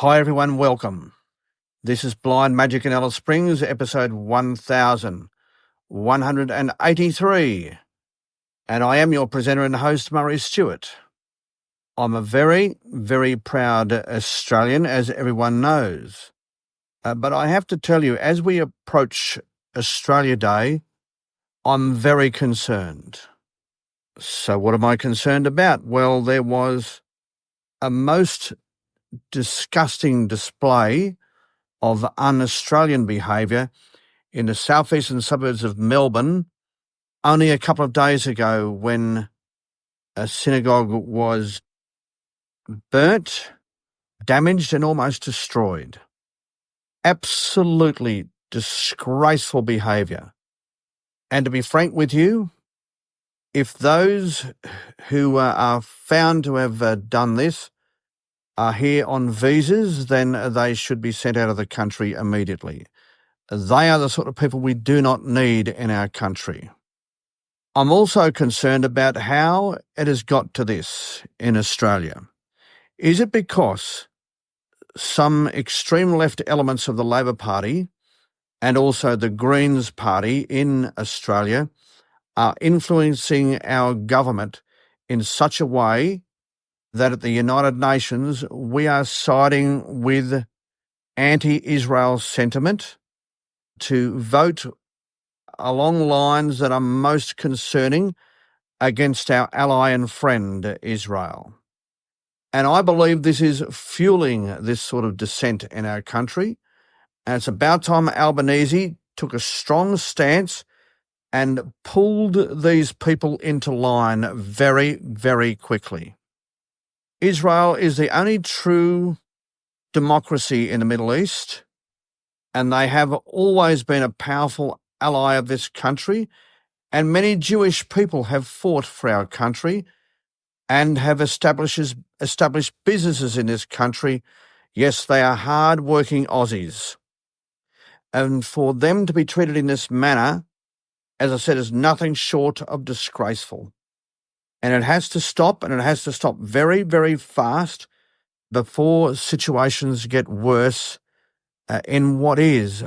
Hi everyone, welcome. This is Blind Magic in Alice Springs, episode 1183, and I am your presenter and host, Murray Stewart. I'm a very, very proud Australian, as everyone knows. But I have to tell you, as we approach Australia Day, I'm very concerned. So what am I concerned about? Well, there was a most disgusting display of un-Australian behaviour in the southeastern suburbs of Melbourne only a couple of days ago, when a synagogue was burnt, damaged and almost destroyed. Absolutely disgraceful behaviour. And to be frank with you, if those who are found to have done this are here on visas, then they should be sent out of the country immediately. They are the sort of people we do not need in our country. I'm also concerned about how it has got to this in Australia. Is it because some extreme left elements of the Labor Party and also the Greens Party in Australia are influencing our government in such a way that at the United Nations we are siding with anti-Israel sentiment to vote along lines that are most concerning against our ally and friend Israel? And I believe this is fueling this sort of dissent in our country. And it's about time Albanese took a strong stance and pulled these people into line very, very quickly. Israel is the only true democracy in the Middle East, and they have always been a powerful ally of this country, and many Jewish people have fought for our country and have established businesses in this country. Yes, they are hard-working Aussies. And for them to be treated in this manner, as I said, is nothing short of disgraceful. And it has to stop, and it has to stop very, very fast before situations get worse in what is,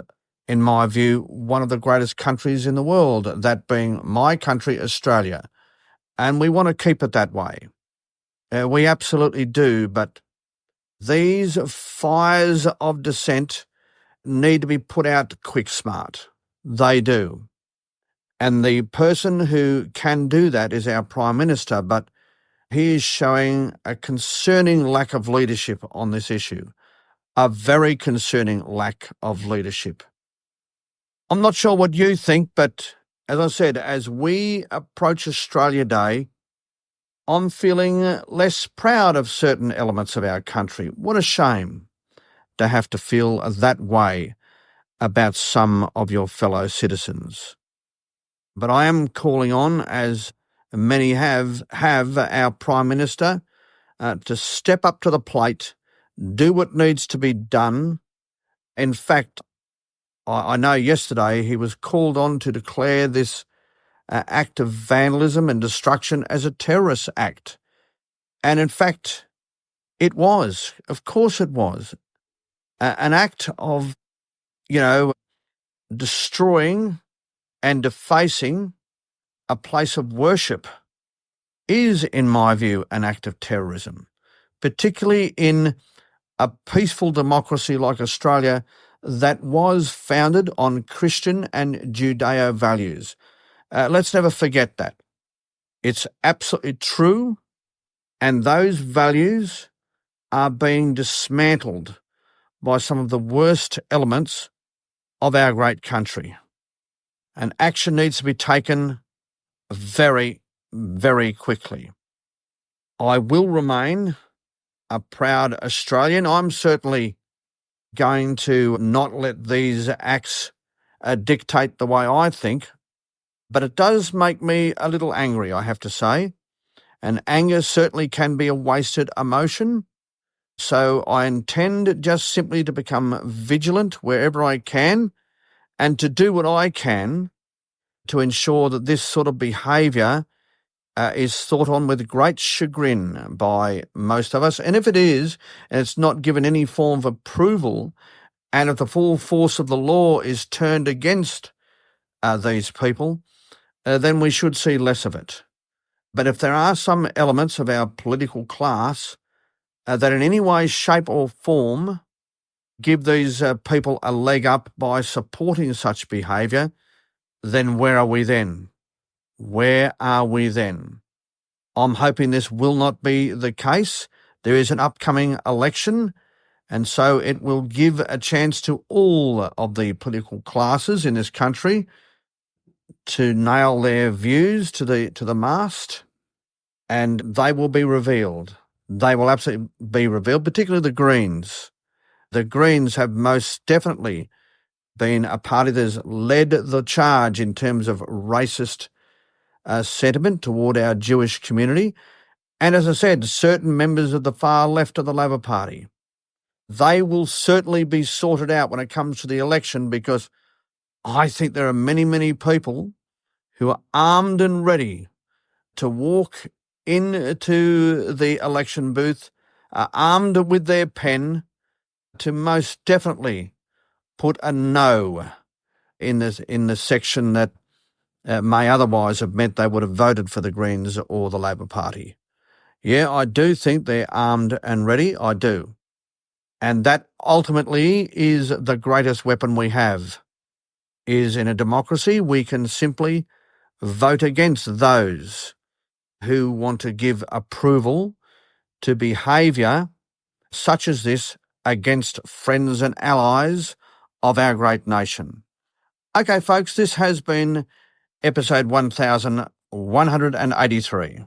in my view, one of the greatest countries in the world, that being my country, Australia. And we want to keep it that way. We absolutely do, but these fires of dissent need to be put out quick smart. They do. And the person who can do that is our Prime Minister, but he is showing a concerning lack of leadership on this issue, a very concerning lack of leadership. I'm not sure what you think, but as I said, as we approach Australia Day, I'm feeling less proud of certain elements of our country. What a shame to have to feel that way about some of your fellow citizens. But I am calling on, as many have our Prime Minister to step up to the plate, do what needs to be done. In fact, I know yesterday he was called on to declare this act of vandalism and destruction as a terrorist act. And in fact, it was. Of course it was. An act of, destroying and defacing a place of worship is, in my view, an act of terrorism, particularly in a peaceful democracy like Australia that was founded on Christian and Judeo values. Let's never forget that. It's absolutely true, and those values are being dismantled by some of the worst elements of our great country. And action needs to be taken very, very quickly. I will remain a proud Australian. I'm certainly going to not let these acts dictate the way I think, but it does make me a little angry, I have to say. And anger certainly can be a wasted emotion. So I intend just simply to become vigilant wherever I can and to do what I can to ensure that this sort of behaviour is thought on with great chagrin by most of us. And if it is, and it's not given any form of approval, and if the full force of the law is turned against these people, then we should see less of it. But if there are some elements of our political class that in any way, shape or form give these people a leg up by supporting such behaviour, then where are we then? Where are we then? I'm hoping this will not be the case. There is an upcoming election, and so it will give a chance to all of the political classes in this country to nail their views to the mast, and they will be revealed. They will absolutely be revealed, particularly the Greens. The Greens have most definitely been a party that has led the charge in terms of racist sentiment toward our Jewish community. And as I said, certain members of the far left of the Labor Party, they will certainly be sorted out when it comes to the election, because I think there are many, many people who are armed and ready to walk into the election booth, armed with their pen, to most definitely put a no in the section that may otherwise have meant they would have voted for the Greens or the Labor Party. Yeah, I do think they're armed and ready, I do. And that ultimately is the greatest weapon we have, is in a democracy we can simply vote against those who want to give approval to behaviour such as this against friends and allies of our great nation. Okay, folks, this has been episode 1183.